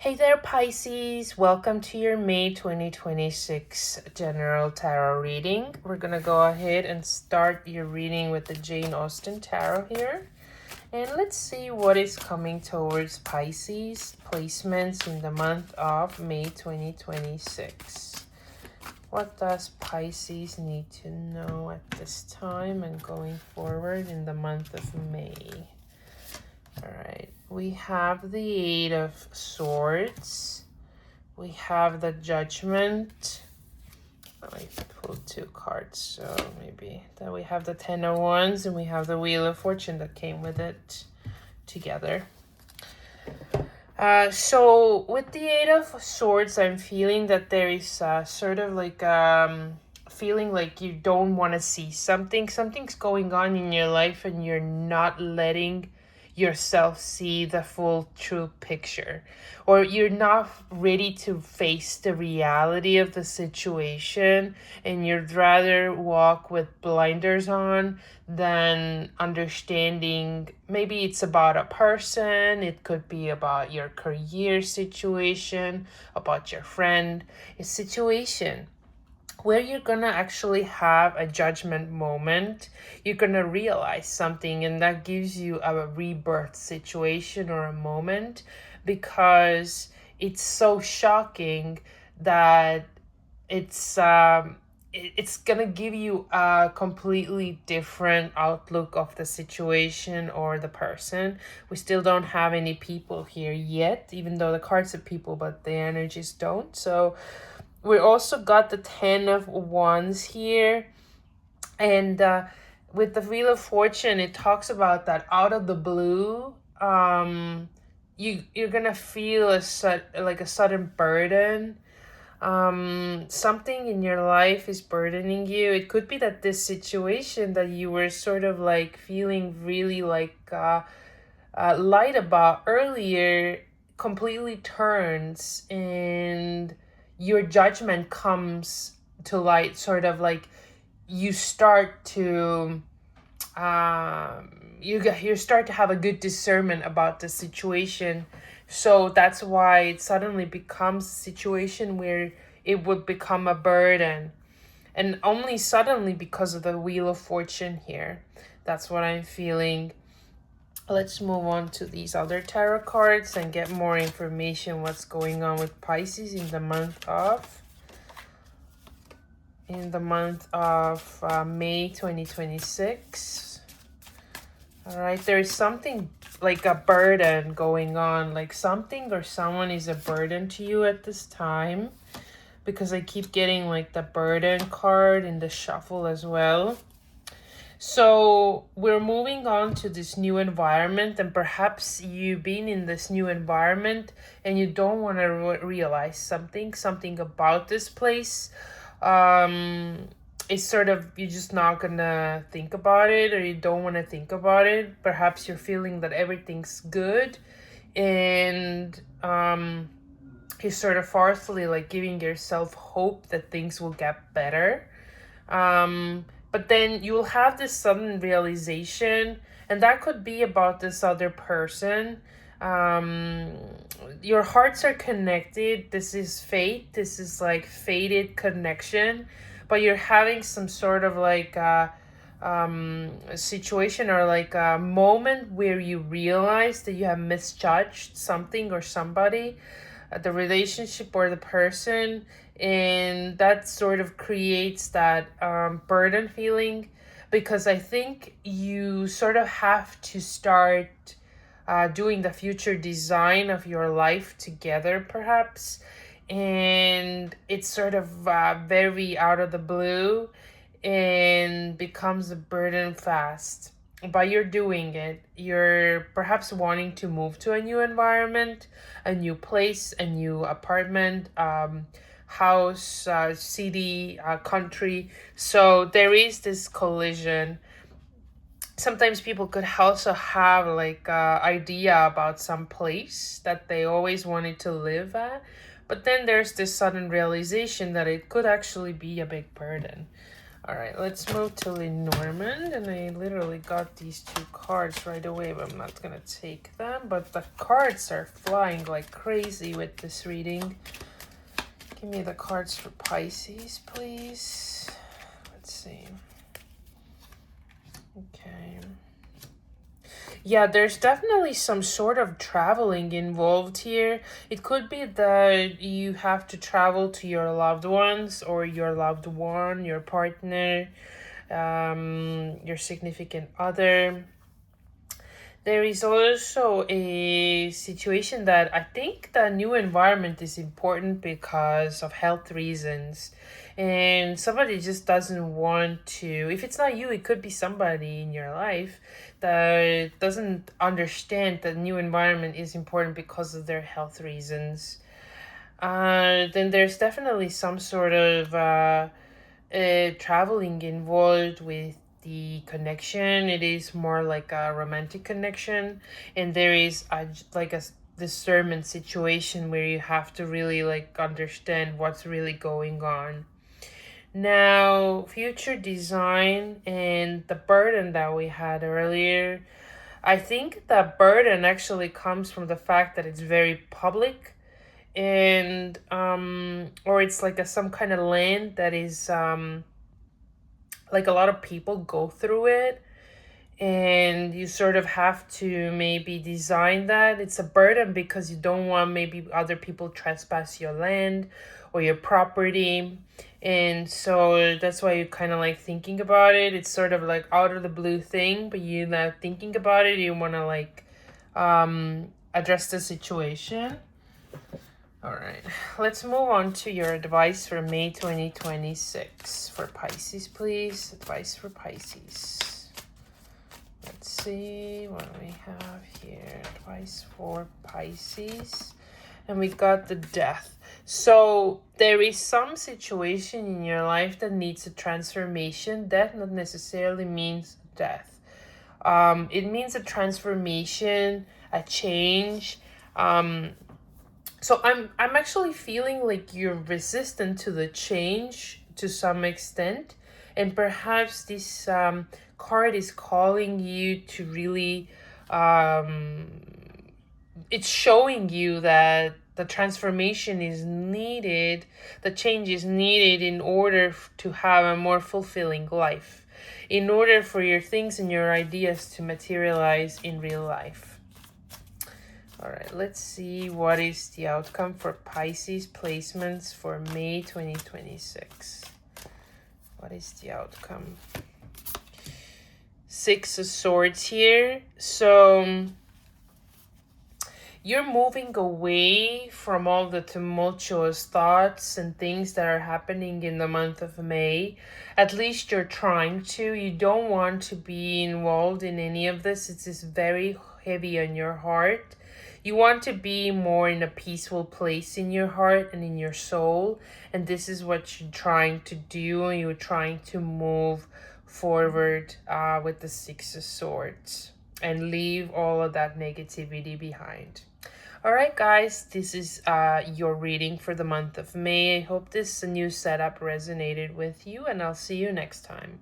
Hey there, Pisces. Welcome to your May 2026 General Tarot reading. We're going to go ahead and start your reading with the Jane Austen Tarot here. And let's see what is coming towards Pisces placements in the month of May 2026. What does Pisces need to know at this time and going forward in the month of May? All right, we have the Eight of Swords. We have the Judgment. I pulled two cards, so maybe that we have the Ten of Wands and we have the Wheel of Fortune that came with it together. So with the Eight of Swords, I'm feeling that there is sort of like feeling like you don't want to see something. Something's going on in your life and you're not letting yourself see the full true picture, or you're not ready to face the reality of the situation and you'd rather walk with blinders on than understanding. Maybe it's about a person, it could be about your career situation, about your friend, a situation where you're gonna actually have a judgment moment. You're gonna realize something, and that gives you a rebirth situation or a moment, because it's so shocking that it's gonna give you a completely different outlook of the situation or the person. We still don't have any people here yet, even though the cards are people, but the energies don't. So we also got the Ten of Wands here. And with the Wheel of Fortune, it talks about that out of the blue, you're gonna feel a sudden burden. Something in your life is burdening you. It could be that this situation that you were sort of like feeling really like light about earlier completely turns, and your judgment comes to light, sort of like you start to you start to have a good discernment about the situation. So that's why it suddenly becomes a situation where it would become a burden, and only suddenly because of the Wheel of Fortune here. That's what I'm feeling. Let's move on to these other tarot cards and get more information what's going on with Pisces in the month of May 2026. All right, there is something like a burden going on, like something or someone is a burden to you at this time, because I keep getting like the burden card in the shuffle as well. So we're moving on to this new environment, and perhaps you've been in this new environment and you don't want to realize something about this place. It's sort of, you're just not gonna think about it, or you don't want to think about it. Perhaps you're feeling that everything's good, and you're sort of falsely like giving yourself hope that things will get better. But then you will have this sudden realization, and that could be about this other person. Your hearts are connected. This is fate. This is like fated connection, but you're having some sort of like a situation or like a moment where you realize that you have misjudged something or somebody, the relationship or the person, and that sort of creates that burden feeling, because I think you sort of have to start doing the future design of your life together perhaps, and it's sort of very out of the blue and becomes a burden fast. But you're doing it. You're perhaps wanting to move to a new environment, a new place, a new apartment, house, city, country. So there is this collision. Sometimes people could also have like idea about some place that they always wanted to live at, but then there's this sudden realization that it could actually be a big burden. All right, let's move to Lenormand. And I literally got these 2 cards right away, but I'm not going to take them. But the cards are flying like crazy with this reading. Give me the cards for Pisces, please. Let's see. Okay. Yeah, there's definitely some sort of traveling involved here. It could be that you have to travel to your loved ones or your loved one, your partner, your significant other. There is also a situation that I think the new environment is important because of health reasons. And somebody just doesn't want to, if it's not you, it could be somebody in your life that doesn't understand that new environment is important because of their health reasons. Then there's definitely some sort of traveling involved with the connection. It is more like a romantic connection, and there is like a discernment situation where you have to really like understand what's really going on. Now, future design and the burden that we had earlier, I think the burden actually comes from the fact that it's very public, and or it's like some kind of land that is like a lot of people go through it, and you sort of have to maybe design that. It's a burden because you don't want maybe other people trespass your land or your property, and so that's why you're kind of like thinking about it. It's sort of like out of the blue thing, but you're not thinking about it. You want to like address the situation. All right, let's move on to your advice for May 2026 for Pisces, please. Advice for Pisces. Let's see what we have here. Advice for Pisces. And we got the Death. So there is some situation in your life that needs a transformation. Death not necessarily means death. It means a transformation, a change. So I'm actually feeling like you're resistant to the change to some extent, and perhaps this card is calling you to really it's showing you that the transformation is needed, the change is needed in order to have a more fulfilling life, in order for your things and your ideas to materialize in real life. All right, let's see what is the outcome for Pisces placements for May 2026. What is the outcome? 6 of Swords here. So you're moving away from all the tumultuous thoughts and things that are happening in the month of May. At least you're trying to. You don't want to be involved in any of this. It is very heavy on your heart. You want to be more in a peaceful place in your heart and in your soul. And this is what you're trying to do. You're trying to move forward with the 6 of Swords and leave all of that negativity behind. All right, guys, this is your reading for the month of May. I hope this new setup resonated with you, and I'll see you next time.